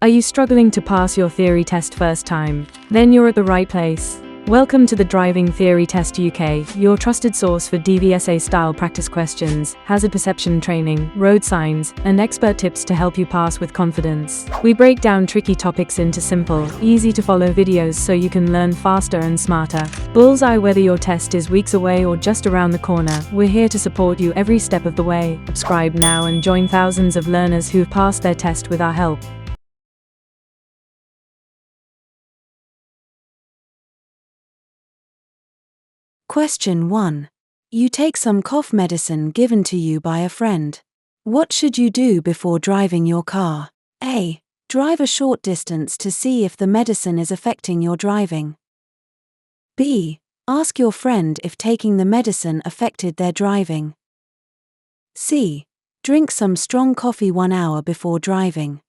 Are you struggling to pass your theory test first time? Then you're at the right place. Welcome to the Driving Theory Test UK, your trusted source for DVSA-style practice questions, hazard perception training, road signs, and expert tips to help you pass with confidence. We break down tricky topics into simple, easy-to-follow videos so you can learn faster and smarter. Bullseye, whether your test is weeks away or just around the corner, we're here to support you every step of the way. Subscribe now and join thousands of learners who've passed their test with our help. Question 1. You take some cough medicine given to you by a friend. What should you do before driving your car? A. Drive a short distance to see if the medicine is affecting your driving. B. Ask your friend if taking the medicine affected their driving. C. Drink some strong coffee 1 hour before driving.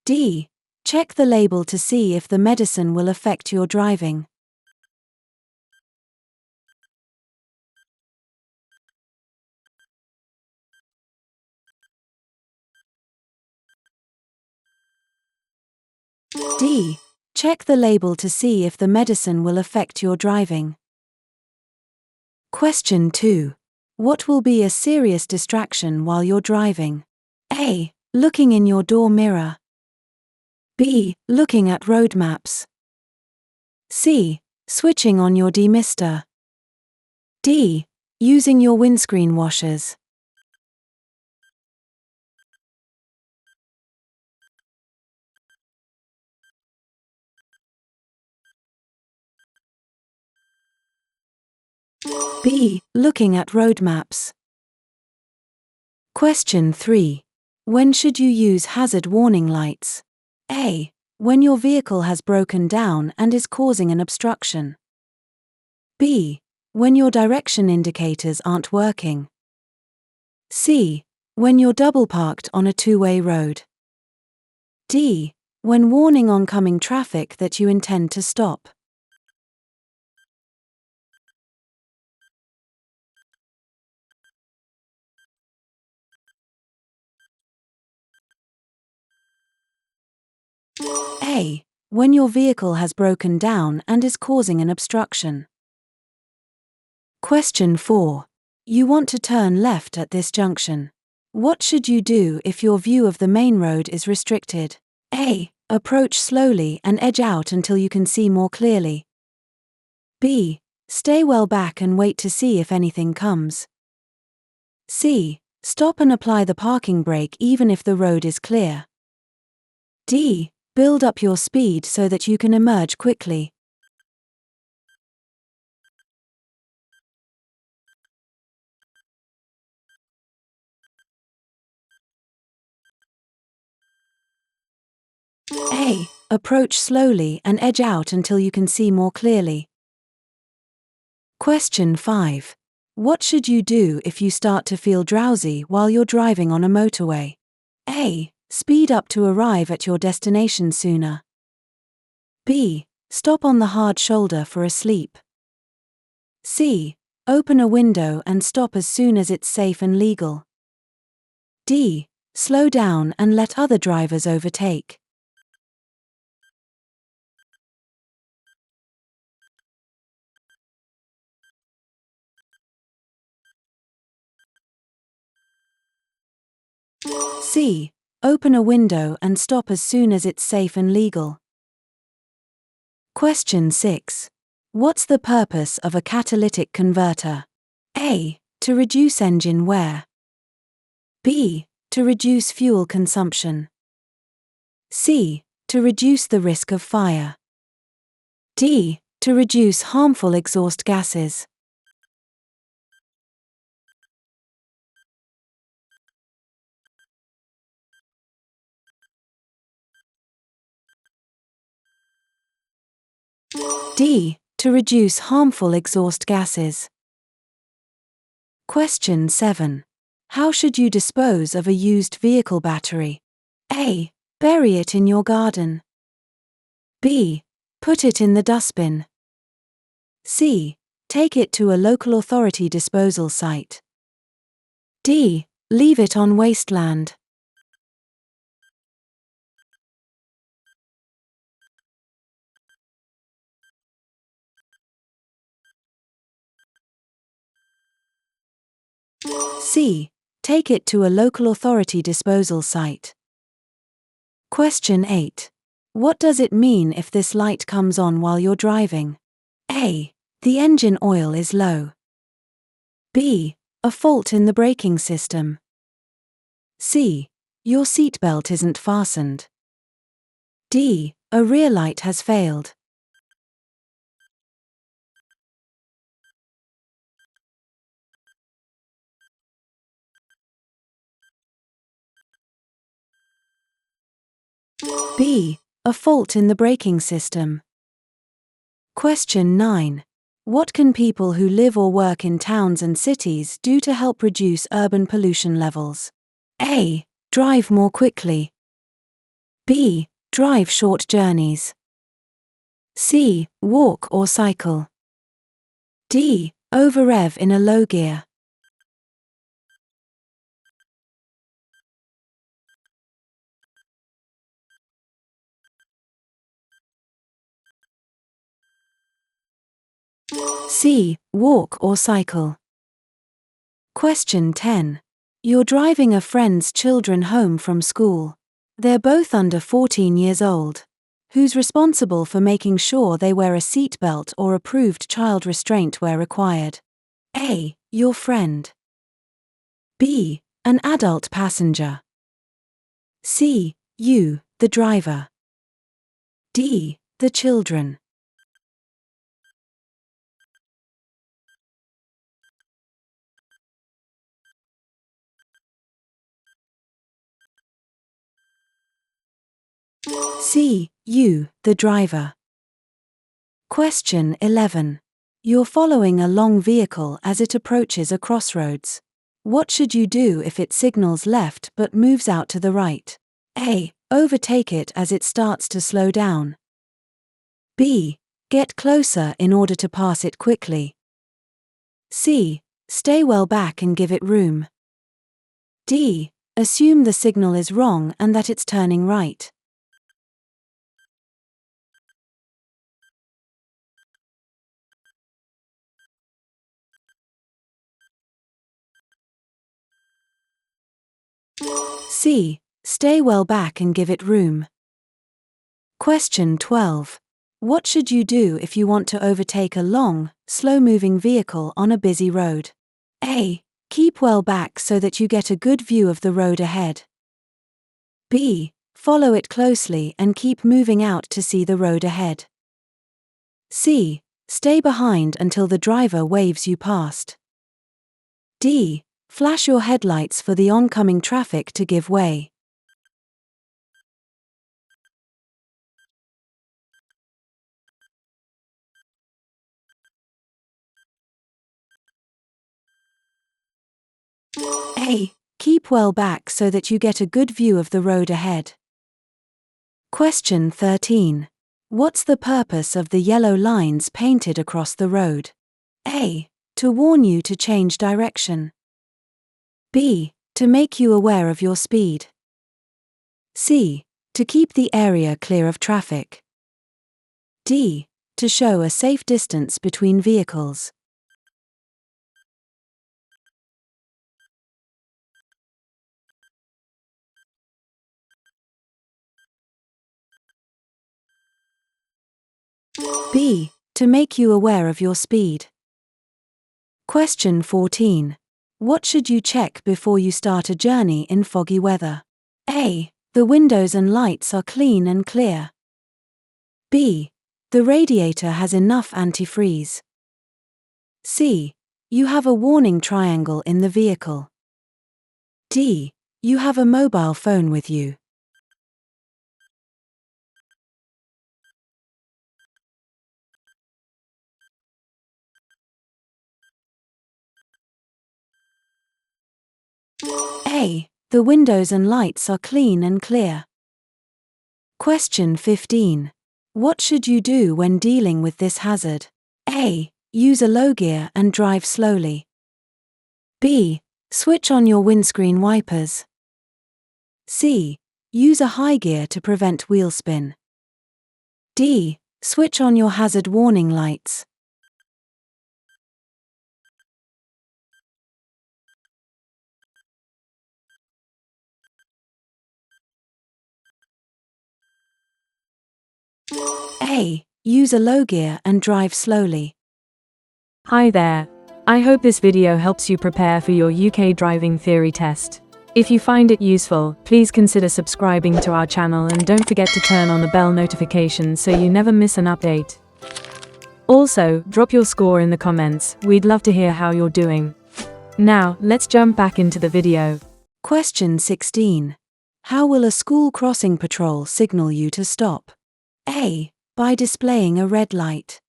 D. Check the label to see if the medicine will affect your driving. D. Check the label to see if the medicine will affect your driving. Question 2. What will be a serious distraction while you're driving? A. Looking in your door mirror. B. Looking at road maps. C. Switching on your demister. D. Using your windscreen washers. B. Looking at road maps. Question 3. When should you use hazard warning lights? A. When your vehicle has broken down and is causing an obstruction. B. When your direction indicators aren't working. C. When you're double parked on a two-way road. D. When warning oncoming traffic that you intend to stop. A. When your vehicle has broken down and is causing an obstruction. Question 4. You want to turn left at this junction. What should you do if your view of the main road is restricted? A. Approach slowly and edge out until you can see more clearly. B. Stay well back and wait to see if anything comes. C. Stop and apply the parking brake even if the road is clear. D. Build up your speed so that you can emerge quickly. A. Approach slowly and edge out until you can see more clearly. Question 5. What should you do if you start to feel drowsy while you're driving on a motorway? A. Speed up to arrive at your destination sooner. B. Stop on the hard shoulder for a sleep. C. Open a window and stop as soon as it's safe and legal. D. Slow down and let other drivers overtake. C. Open a window and stop as soon as it's safe and legal. Question 6. What's the purpose of a catalytic converter? A. To reduce engine wear. B. To reduce fuel consumption. C. To reduce the risk of fire. D. To reduce harmful exhaust gases. D. To reduce harmful exhaust gases. Question 7. How should you dispose of a used vehicle battery? A. Bury it in your garden. B. Put it in the dustbin. C. Take it to a local authority disposal site. D. Leave it on wasteland. C. Take it to a local authority disposal site. Question 8. What does it mean if this light comes on while you're driving? A. The engine oil is low. B. A fault in the braking system. C. Your seatbelt isn't fastened. D. A rear light has failed. B. A fault in the braking system. Question 9. What can people who live or work in towns and cities do to help reduce urban pollution levels? A. Drive more quickly. B. Drive short journeys. C. Walk or cycle. D. Over-rev in a low gear. C. Walk or cycle. Question 10. You're driving a friend's children home from school. They're both under 14 years old. Who's responsible for making sure they wear a seatbelt or approved child restraint where required? A. Your friend. B. An adult passenger. C. You, the driver. D. The children. C. You, the driver. Question 11. You're following a long vehicle as it approaches a crossroads. What should you do if it signals left but moves out to the right? A. Overtake it as it starts to slow down. B. Get closer in order to pass it quickly. C. Stay well back and give it room. D. Assume the signal is wrong and that it's turning right. C. Stay well back and give it room. Question 12. What should you do if you want to overtake a long, slow-moving vehicle on a busy road? A. Keep well back so that you get a good view of the road ahead. B. Follow it closely and keep moving out to see the road ahead. C. Stay behind until the driver waves you past. D. Flash your headlights for the oncoming traffic to give way. A. Keep well back so that you get a good view of the road ahead. Question 13. What's the purpose of the yellow lines painted across the road? A. To warn you to change direction. B. To make you aware of your speed. C. To keep the area clear of traffic. D. To show a safe distance between vehicles. B. To make you aware of your speed. Question 14. What should you check before you start a journey in foggy weather? A. The windows and lights are clean and clear. B. The radiator has enough antifreeze. C. You have a warning triangle in the vehicle. D. You have a mobile phone with you. A. The windows and lights are clean and clear. Question 15. What should you do when dealing with this hazard? A. Use a low gear and drive slowly. B. Switch on your windscreen wipers. C. Use a high gear to prevent wheel spin. D. Switch on your hazard warning lights. A. Use a low gear and drive slowly. Hi there. I hope this video helps you prepare for your UK driving theory test. If you find it useful, please consider subscribing to our channel and don't forget to turn on the bell notification so you never miss an update. Also, drop your score in the comments, we'd love to hear how you're doing. Now, let's jump back into the video. Question 16. How will a school crossing patrol signal you to stop? A. By displaying a red light.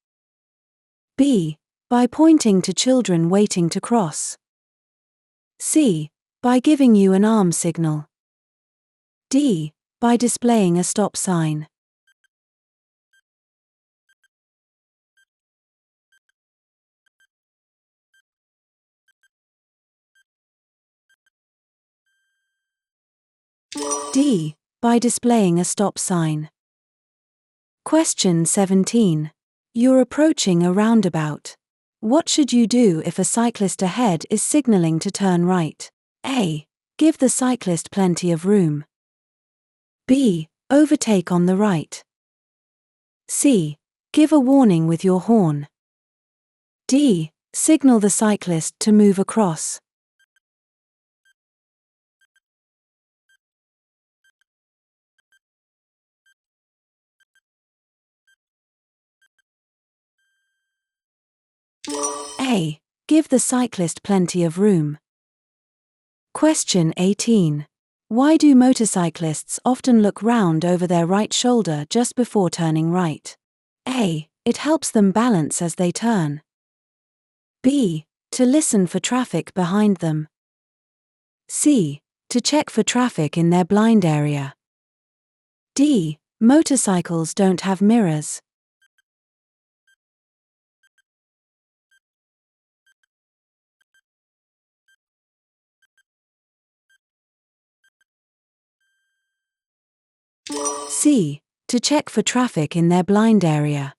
B. By pointing to children waiting to cross. C. By giving you an arm signal. D. By displaying a stop sign. D. By displaying a stop sign. Question 17. You're approaching a roundabout. What should you do if a cyclist ahead is signaling to turn right? A. Give the cyclist plenty of room. B. Overtake on the right. C. Give a warning with your horn. D. Signal the cyclist to move across. A. Give the cyclist plenty of room. Question 18. Why do motorcyclists often look round over their right shoulder just before turning right? A. It helps them balance as they turn. B. To listen for traffic behind them. C. To check for traffic in their blind area. D. Motorcycles don't have mirrors. C. To check for traffic in their blind area.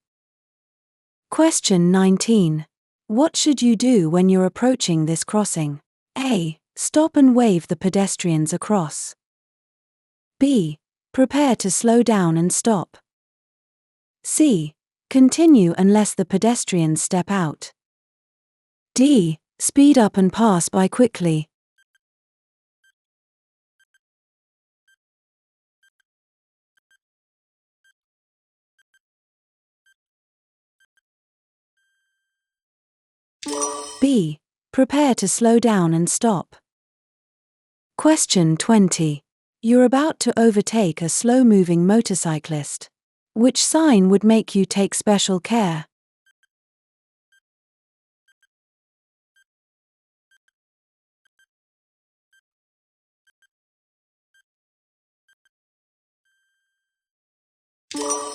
Question 19. What should you do when you're approaching this crossing? A. Stop and wave the pedestrians across. B. Prepare to slow down and stop. C. Continue unless the pedestrians step out. D. Speed up and pass by quickly. B. Prepare to slow down and stop. Question 20. You're about to overtake a slow-moving motorcyclist. Which sign would make you take special care?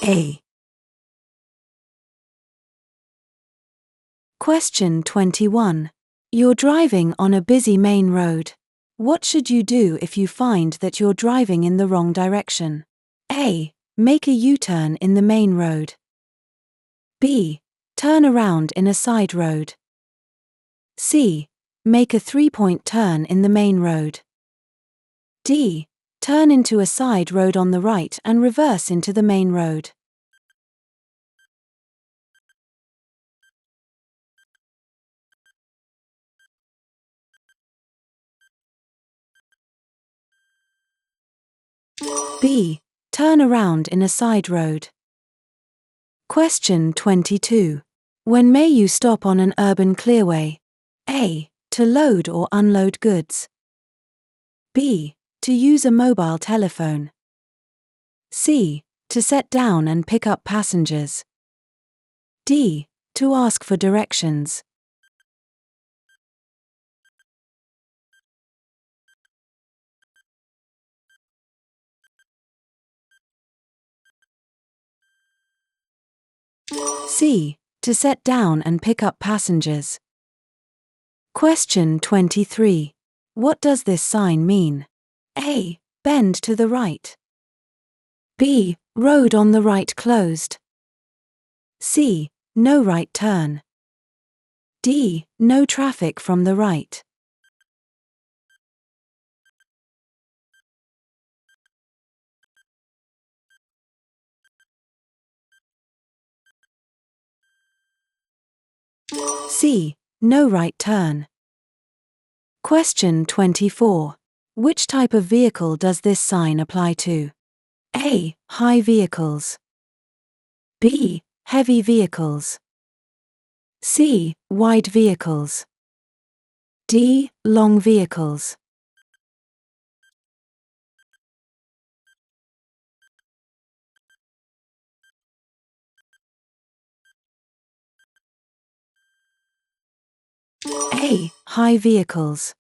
A. Question 21. You're driving on a busy main road. What should you do if you find that you're driving in the wrong direction? A. Make a U-turn in the main road. B. Turn around in a side road. C. Make a three-point turn in the main road. D. Turn into a side road on the right and reverse into the main road. B. Turn around in a side road. Question 22. When may you stop on an urban clearway? A. To load or unload goods. B. To use a mobile telephone. C. To set down and pick up passengers. D. To ask for directions. C. To set down and pick up passengers. Question 23. What does this sign mean? A. Bend to the right. B. Road on the right closed. C. No right turn. D. No traffic from the right. C. No right turn. Question 24. Which type of vehicle does this sign apply to? A. High vehicles. B. Heavy vehicles. C. Wide vehicles. D. Long vehicles. A. High vehicles.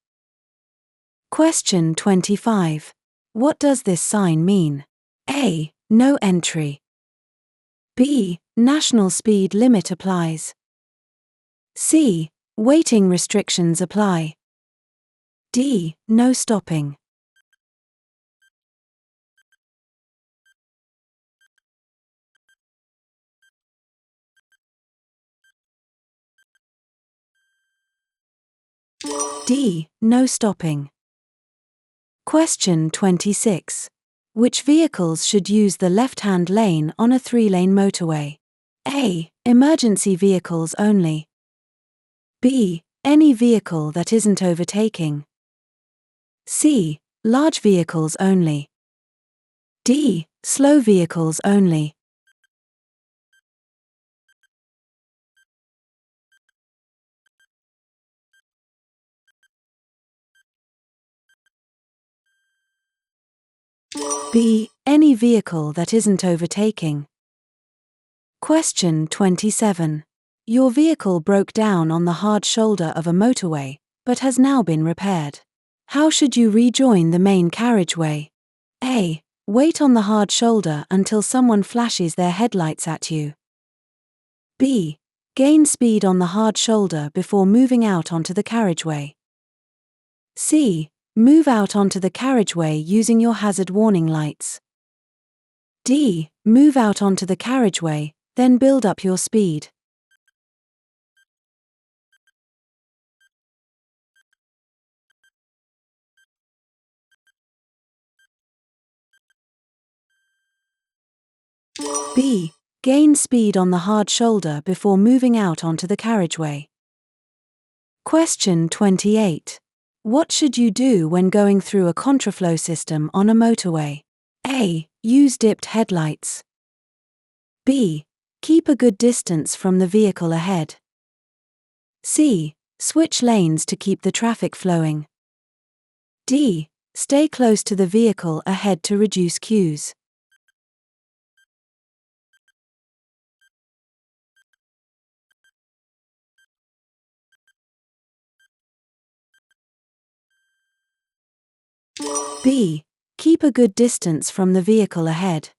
Question 25. What does this sign mean? A. No entry. B. National speed limit applies. C. Waiting restrictions apply. D. No stopping. D. No stopping. Question 26. Which vehicles should use the left-hand lane on a 3-lane motorway? A. Emergency vehicles only. B. Any vehicle that isn't overtaking. C. Large vehicles only. D. Slow vehicles only. B. Any vehicle that isn't overtaking. Question 27. Your vehicle broke down on the hard shoulder of a motorway, but has now been repaired. How should you rejoin the main carriageway? A. Wait on the hard shoulder until someone flashes their headlights at you. B. Gain speed on the hard shoulder before moving out onto the carriageway. C. Move out onto the carriageway using your hazard warning lights. D. Move out onto the carriageway, then build up your speed. B. Gain speed on the hard shoulder before moving out onto the carriageway. Question 28. What should you do when going through a contraflow system on a motorway? A. Use dipped headlights. B. Keep a good distance from the vehicle ahead. C. Switch lanes to keep the traffic flowing. D. Stay close to the vehicle ahead to reduce queues. B. Keep a good distance from the vehicle ahead.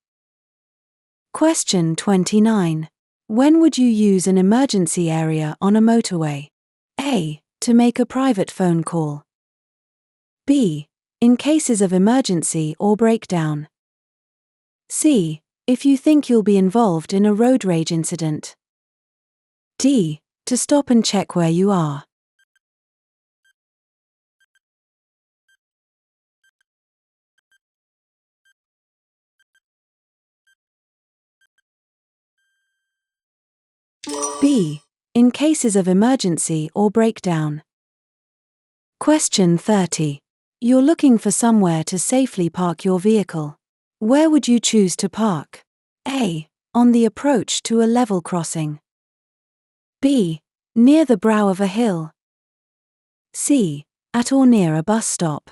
Question 29. When would you use an emergency area on a motorway? A. To make a private phone call. B. In cases of emergency or breakdown. C. If you think you'll be involved in a road rage incident. D. To stop and check where you are. B. In cases of emergency or breakdown. Question 30. You're looking for somewhere to safely park your vehicle. Where would you choose to park? A. On the approach to a level crossing. B. Near the brow of a hill. C. At or near a bus stop.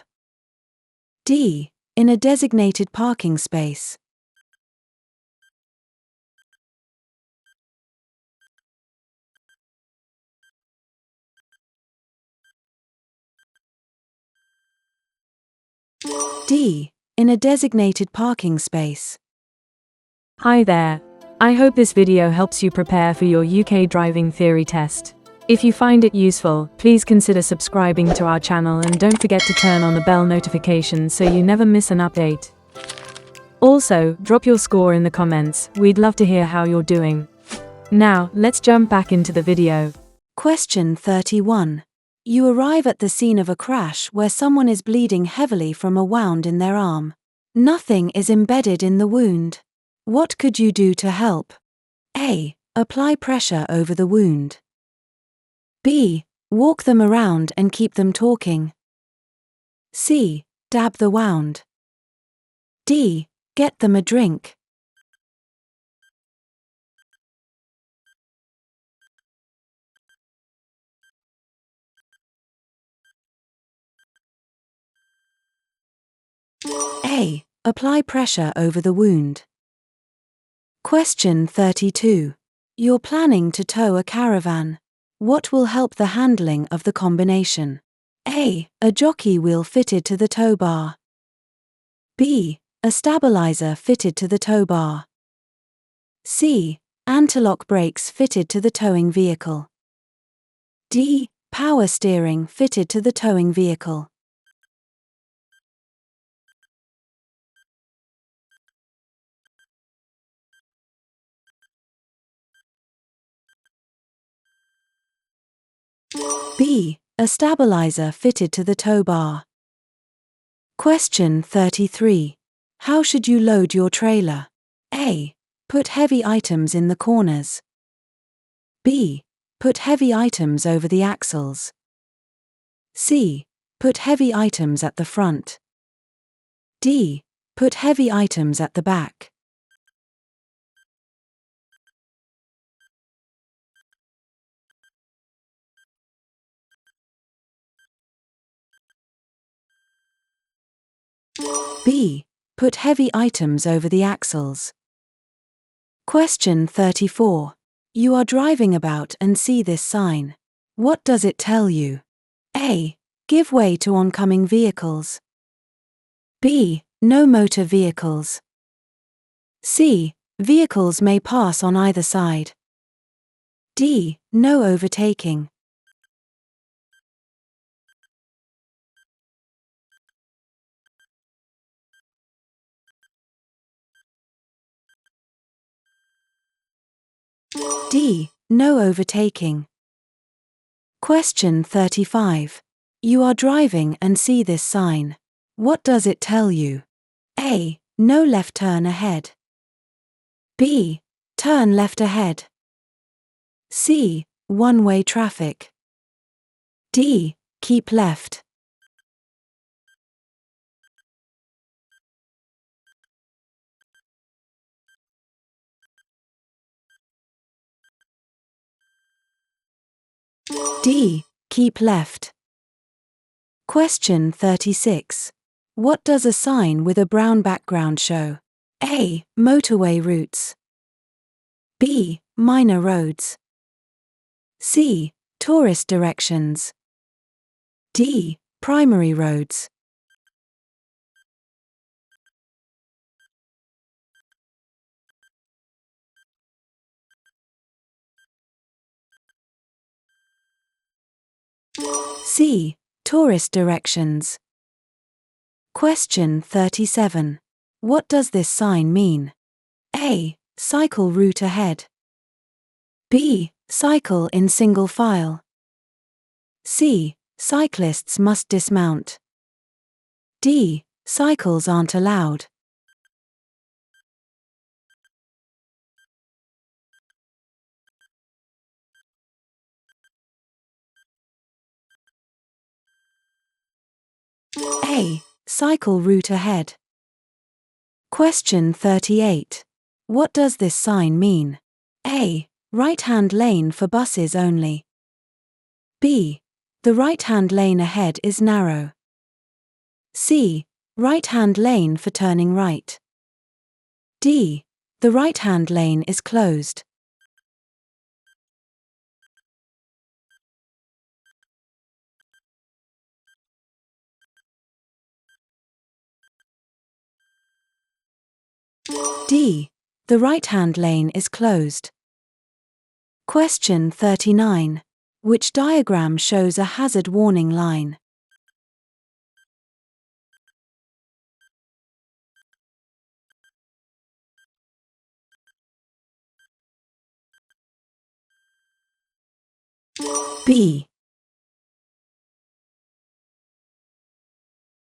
D. In a designated parking space. D. In a designated parking space. Hi there. I hope this video helps you prepare for your UK driving theory test. If you find it useful, please consider subscribing to our channel and don't forget to turn on the bell notification so you never miss an update. Also, drop your score in the comments, we'd love to hear how you're doing. Now, let's jump back into the video. Question 31. You arrive at the scene of a crash where someone is bleeding heavily from a wound in their arm. Nothing is embedded in the wound. What could you do to help? A. Apply pressure over the wound. B. Walk them around and keep them talking. C. Dab the wound. D. Get them a drink. A. Apply pressure over the wound. Question 32. You're planning to tow a caravan. What will help the handling of the combination? A. A jockey wheel fitted to the tow bar. B. A stabilizer fitted to the tow bar. C. Anti-lock brakes fitted to the towing vehicle. D. Power steering fitted to the towing vehicle. B. A stabilizer fitted to the tow bar. Question 33. How should you load your trailer? A. Put heavy items in the corners. B. Put heavy items over the axles. C. Put heavy items at the front. D. Put heavy items at the back. B. Put heavy items over the axles. Question 34. You are driving about and see this sign. What does it tell you? A. Give way to oncoming vehicles. B. No motor vehicles. C. Vehicles may pass on either side. D. No overtaking. D. No overtaking. Question 35. You are driving and see this sign. What does it tell you? A. No left turn ahead. B. Turn left ahead. C. One-way traffic. D. Keep left. D. Keep left. Question 36. What does a sign with a brown background show? A. Motorway routes. B. Minor roads. C. Tourist directions. D. Primary roads. C. Tourist directions. Question 37. What does this sign mean? A. Cycle route ahead. B. Cycle in single file. C. Cyclists must dismount. D. Cycles aren't allowed. A. Cycle route ahead. Question 38. What does this sign mean? A. Right-hand lane for buses only. B. The right-hand lane ahead is narrow. C. Right-hand lane for turning right. D. The right-hand lane is closed. D. The right-hand lane is closed. Question 39. Which diagram shows a hazard warning line? B.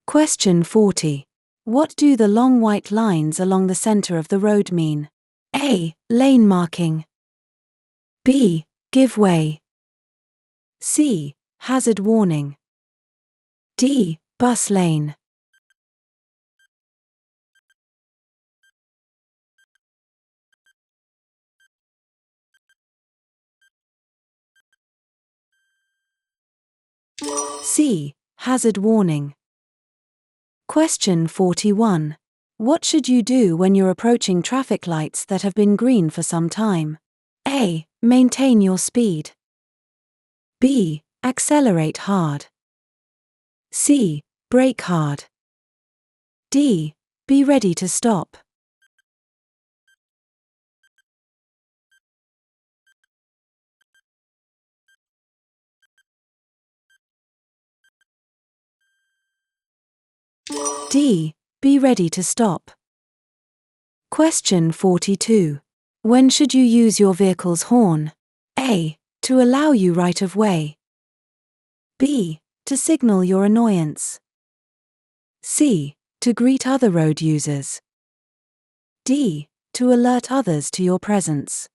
Question 40. What do the long white lines along the center of the road mean? A. Lane marking. B. Give way. C. Hazard warning. D. Bus lane. C. Hazard warning. Question 41. What should you do when you're approaching traffic lights that have been green for some time? A. Maintain your speed. B. Accelerate hard. C. Brake hard. D. Be ready to stop. D. Be ready to stop. Question 42. When should you use your vehicle's horn? A. To allow you right of way. B. To signal your annoyance. C. To greet other road users. D. To alert others to your presence.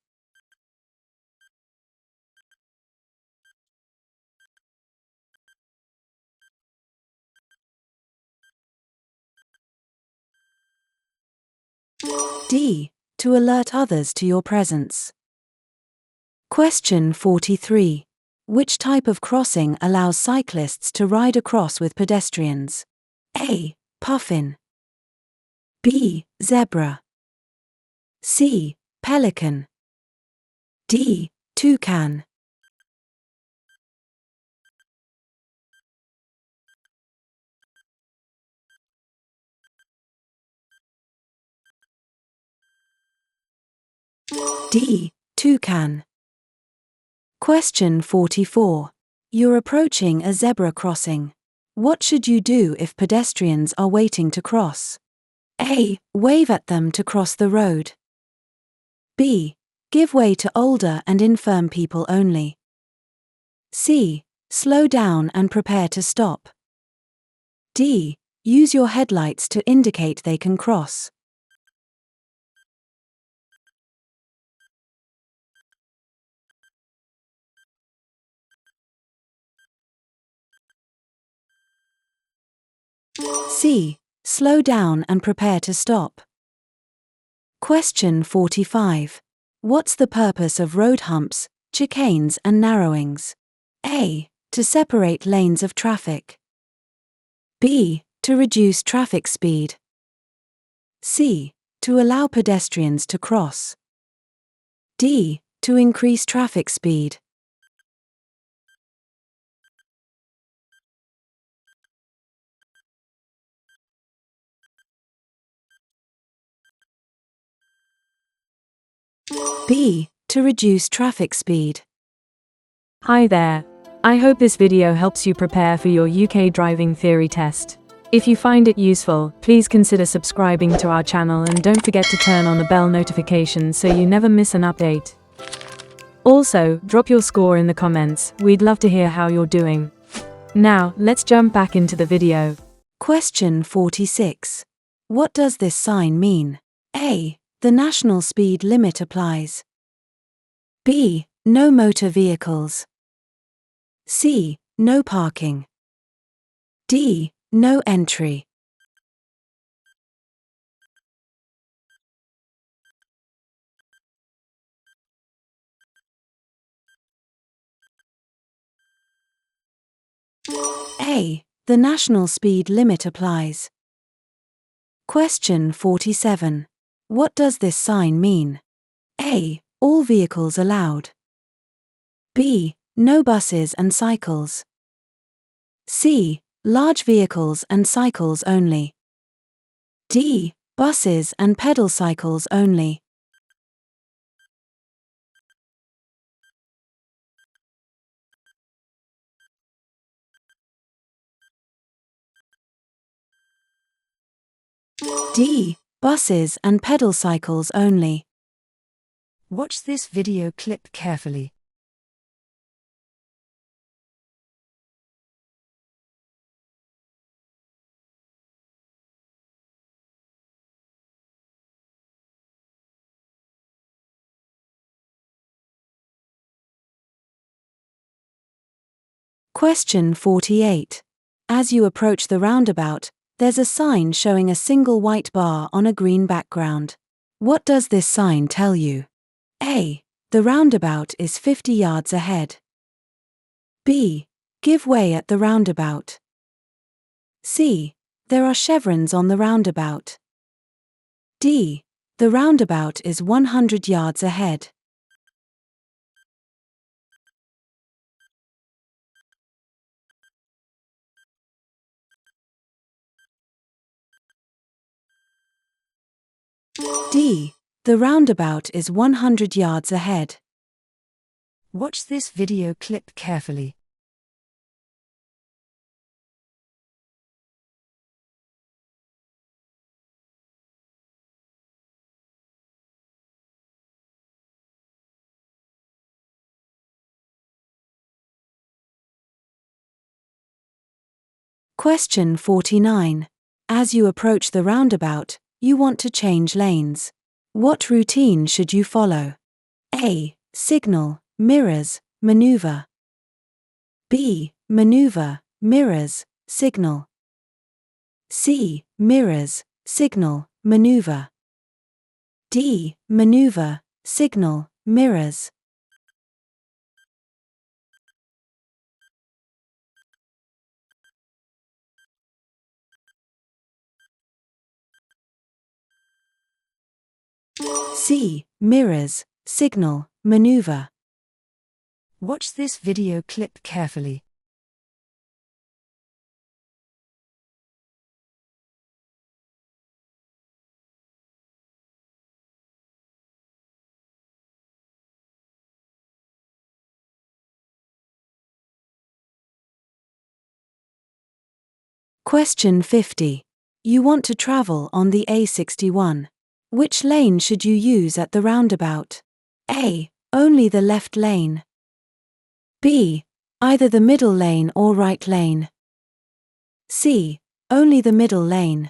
D. To alert others to your presence. Question 43. Which type of crossing allows cyclists to ride across with pedestrians? A. Puffin. B. Zebra. C. Pelican. D. Toucan. D. Toucan. Question 44. You're approaching a zebra crossing. What should you do if pedestrians are waiting to cross? A. Wave at them to cross the road. B. Give way to older and infirm people only. C. Slow down and prepare to stop. D. Use your headlights to indicate they can cross. C. Slow down and prepare to stop. Question 45. What's the purpose of road humps, chicanes and narrowings? A. To separate lanes of traffic. B. To reduce traffic speed. C. To allow pedestrians to cross. D. To increase traffic speed. B. To reduce traffic speed. Hi there. I hope this video helps you prepare for your UK driving theory test. If you find it useful, please consider subscribing to our channel and don't forget to turn on the bell notification so you never miss an update. Also, drop your score in the comments, we'd love to hear how you're doing. Now, let's jump back into the video. Question 46. What does this sign mean? A. The national speed limit applies. B. No motor vehicles. C. No parking. D. No entry. A. The national speed limit applies. Question 47. What does this sign mean? A. All vehicles allowed. B. No buses and cycles. C. Large vehicles and cycles only. D. Buses and pedal cycles only. D. Buses and pedal cycles only. Watch this video clip carefully. Question 48. As you approach the roundabout, there's a sign showing a single white bar on a green background. What does this sign tell you? A. The roundabout is 50 yards ahead. B. Give way at the roundabout. C. There are chevrons on the roundabout. D. The roundabout is 100 yards ahead. D. The roundabout is 100 yards ahead. Watch this video clip carefully. Question 49. As you approach the roundabout, you want to change lanes. What routine should you follow? A. Signal, mirrors, maneuver. B. Maneuver, mirrors, signal. C. Mirrors, signal, maneuver. D. Maneuver, signal, mirrors. C. Mirrors, signal, maneuver. Watch this video clip carefully. Question 50. You want to travel on the A61. Which lane should you use at the roundabout? A. Only the left lane. B. Either the middle lane or right lane. C. Only the middle lane.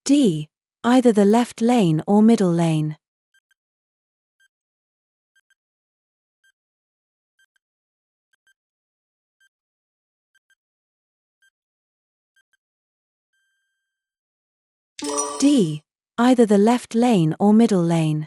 D. Either the left lane or middle lane. D. Either the left lane or middle lane.